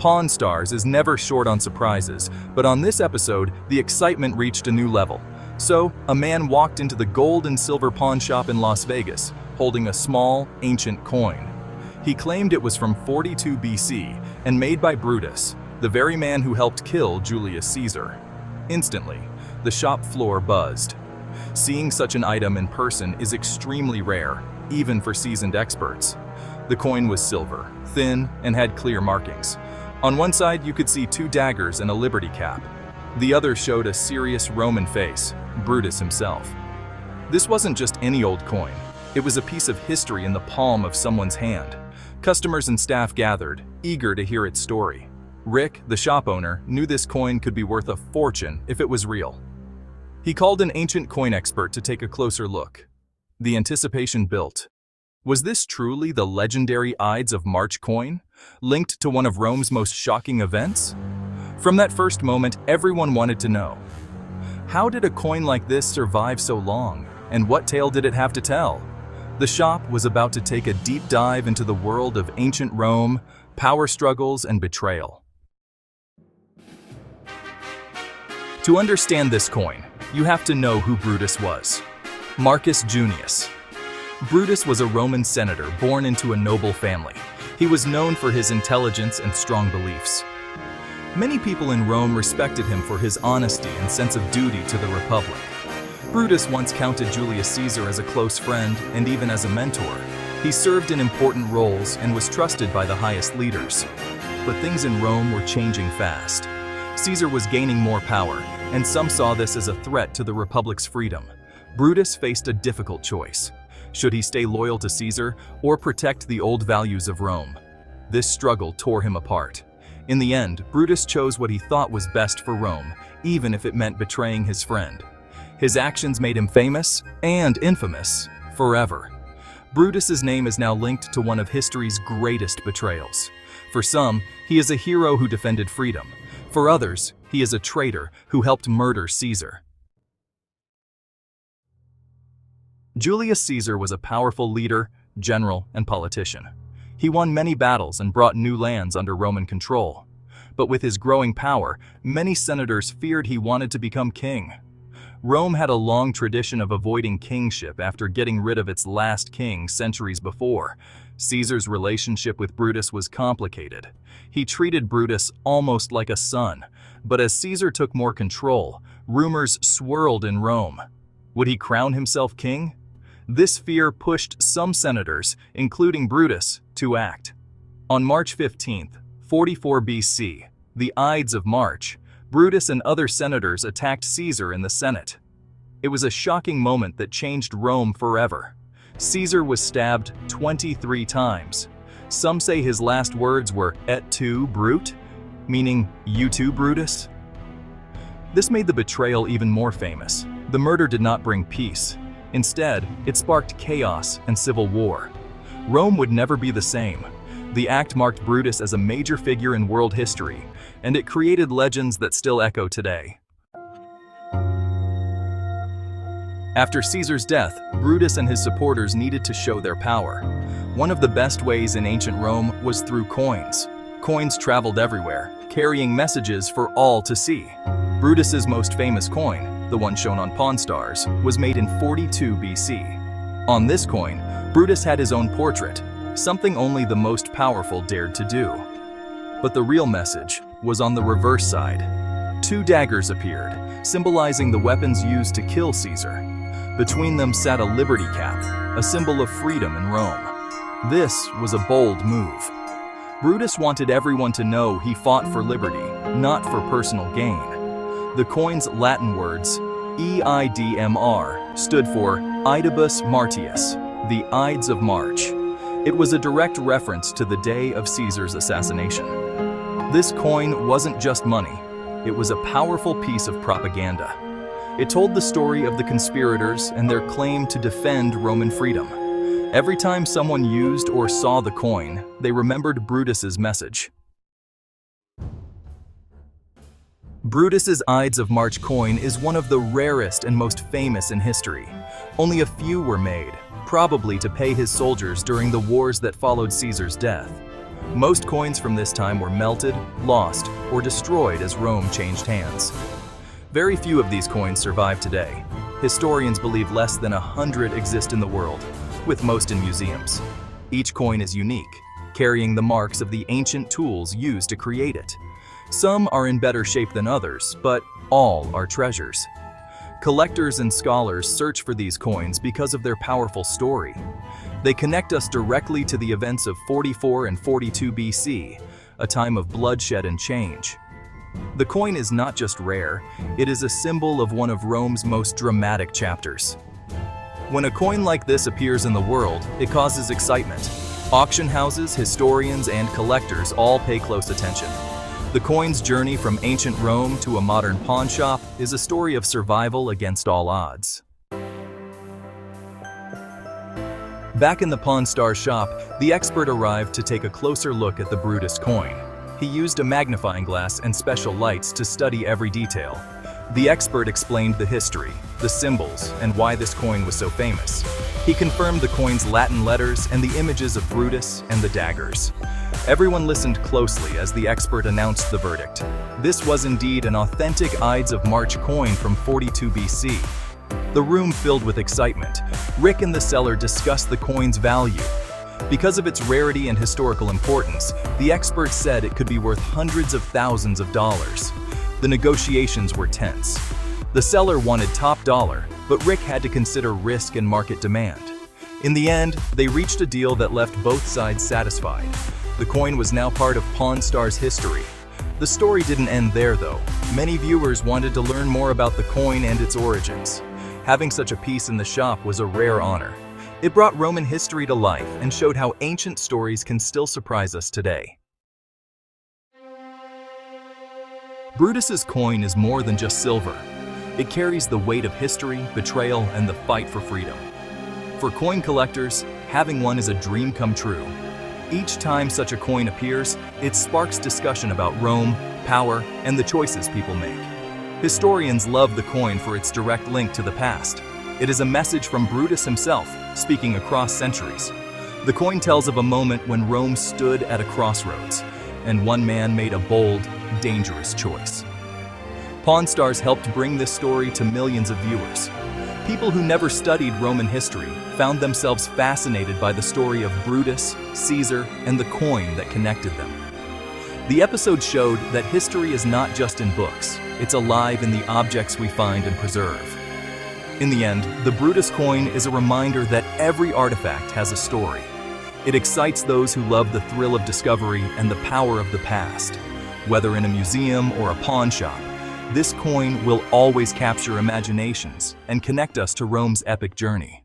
Pawn Stars is never short on surprises, but on this episode, the excitement reached a new level. So, a man walked into the gold and silver pawn shop in Las Vegas, holding a small, ancient coin. He claimed it was from 42 BC and made by Brutus, the very man who helped kill Julius Caesar. Instantly, the shop floor buzzed. Seeing such an item in person is extremely rare, even for seasoned experts. The coin was silver, thin, and had clear markings. On one side, you could see 2 daggers and a liberty cap. The other showed a serious Roman face, Brutus himself. This wasn't just any old coin. It was a piece of history in the palm of someone's hand. Customers and staff gathered, eager to hear its story. Rick, the shop owner, knew this coin could be worth a fortune if it was real. He called an ancient coin expert to take a closer look. The anticipation built. Was this truly the legendary Ides of March coin, linked to one of Rome's most shocking events? From that first moment, everyone wanted to know. How did a coin like this survive so long, and what tale did it have to tell? The shop was about to take a deep dive into the world of ancient Rome, power struggles, and betrayal. To understand this coin, you have to know who Brutus was. Marcus Junius. Brutus was a Roman senator born into a noble family. He was known for his intelligence and strong beliefs. Many people in Rome respected him for his honesty and sense of duty to the Republic. Brutus once counted Julius Caesar as a close friend and even as a mentor. He served in important roles and was trusted by the highest leaders. But things in Rome were changing fast. Caesar was gaining more power, and some saw this as a threat to the Republic's freedom. Brutus faced a difficult choice. Should he stay loyal to Caesar or protect the old values of Rome? This struggle tore him apart. In the end, Brutus chose what he thought was best for Rome, even if it meant betraying his friend. His actions made him famous and infamous forever. Brutus's name is now linked to one of history's greatest betrayals. For some, he is a hero who defended freedom. For others, he is a traitor who helped murder Caesar. Julius Caesar was a powerful leader, general, and politician. He won many battles and brought new lands under Roman control. But with his growing power, many senators feared he wanted to become king. Rome had a long tradition of avoiding kingship after getting rid of its last king centuries before. Caesar's relationship with Brutus was complicated. He treated Brutus almost like a son, but as Caesar took more control, rumors swirled in Rome. Would he crown himself king? This fear pushed some senators, including Brutus, to act. On March 15th, 44 BC, the Ides of March, Brutus and other senators attacked Caesar in the Senate. It was a shocking moment that changed Rome forever. Caesar was stabbed 23 times. Some say his last words were "Et tu, Brute?" meaning "You too, Brutus?" This made the betrayal even more famous. The murder did not bring peace. Instead, it sparked chaos and civil war. Rome would never be the same. The act marked Brutus as a major figure in world history, and it created legends that still echo today. After Caesar's death, Brutus and his supporters needed to show their power. One of the best ways in ancient Rome was through coins. Coins traveled everywhere, carrying messages for all to see. Brutus's most famous coin, the one shown on Pawn Stars, was made in 42 BC. On this coin, Brutus had his own portrait, something only the most powerful dared to do. But the real message was on the reverse side. 2 daggers appeared, symbolizing the weapons used to kill Caesar. Between them sat a liberty cap, a symbol of freedom in Rome. This was a bold move. Brutus wanted everyone to know he fought for liberty, not for personal gain. The coin's Latin words, EIDMR, stood for Idibus Martius, the Ides of March. It was a direct reference to the day of Caesar's assassination. This coin wasn't just money. It was a powerful piece of propaganda. It told the story of the conspirators and their claim to defend Roman freedom. Every time someone used or saw the coin, they remembered Brutus's message. Brutus's Ides of March coin is one of the rarest and most famous in history. Only a few were made, probably to pay his soldiers during the wars that followed Caesar's death. Most coins from this time were melted, lost, or destroyed as Rome changed hands. Very few of these coins survive today. Historians believe less than 100 exist in the world, with most in museums. Each coin is unique, carrying the marks of the ancient tools used to create it. Some are in better shape than others, but all are treasures. Collectors and scholars search for these coins because of their powerful story. They connect us directly to the events of 44 and 42 BC, a time of bloodshed and change. The coin is not just rare, it is a symbol of one of Rome's most dramatic chapters. When a coin like this appears in the world, it causes excitement. Auction houses, historians, and collectors all pay close attention. The coin's journey from ancient Rome to a modern pawn shop is a story of survival against all odds. Back in the Pawn Star's shop, the expert arrived to take a closer look at the Brutus coin. He used a magnifying glass and special lights to study every detail. The expert explained the history, the symbols, and why this coin was so famous. He confirmed the coin's Latin letters and the images of Brutus and the daggers. Everyone listened closely as the expert announced the verdict. This was indeed an authentic Ides of March coin from 42 BC. The room filled with excitement. Rick and the seller discussed the coin's value. Because of its rarity and historical importance, the expert said it could be worth hundreds of thousands of dollars. The negotiations were tense. The seller wanted top dollar, but Rick had to consider risk and market demand. In the end, they reached a deal that left both sides satisfied. The coin was now part of Pawn Star's history. The story didn't end there, though. Many viewers wanted to learn more about the coin and its origins. Having such a piece in the shop was a rare honor. It brought Roman history to life and showed how ancient stories can still surprise us today. Brutus's coin is more than just silver. It carries the weight of history, betrayal, and the fight for freedom. For coin collectors, having one is a dream come true. Each time such a coin appears, it sparks discussion about Rome, power, and the choices people make. Historians love the coin for its direct link to the past. It is a message from Brutus himself, speaking across centuries. The coin tells of a moment when Rome stood at a crossroads, and one man made a bold, dangerous choice. Pawn Stars helped bring this story to millions of viewers. People who never studied Roman history found themselves fascinated by the story of Brutus, Caesar, and the coin that connected them. The episode showed that history is not just in books, it's alive in the objects we find and preserve. In the end, the Brutus coin is a reminder that every artifact has a story. It excites those who love the thrill of discovery and the power of the past. Whether in a museum or a pawn shop, this coin will always capture imaginations and connect us to Rome's epic journey.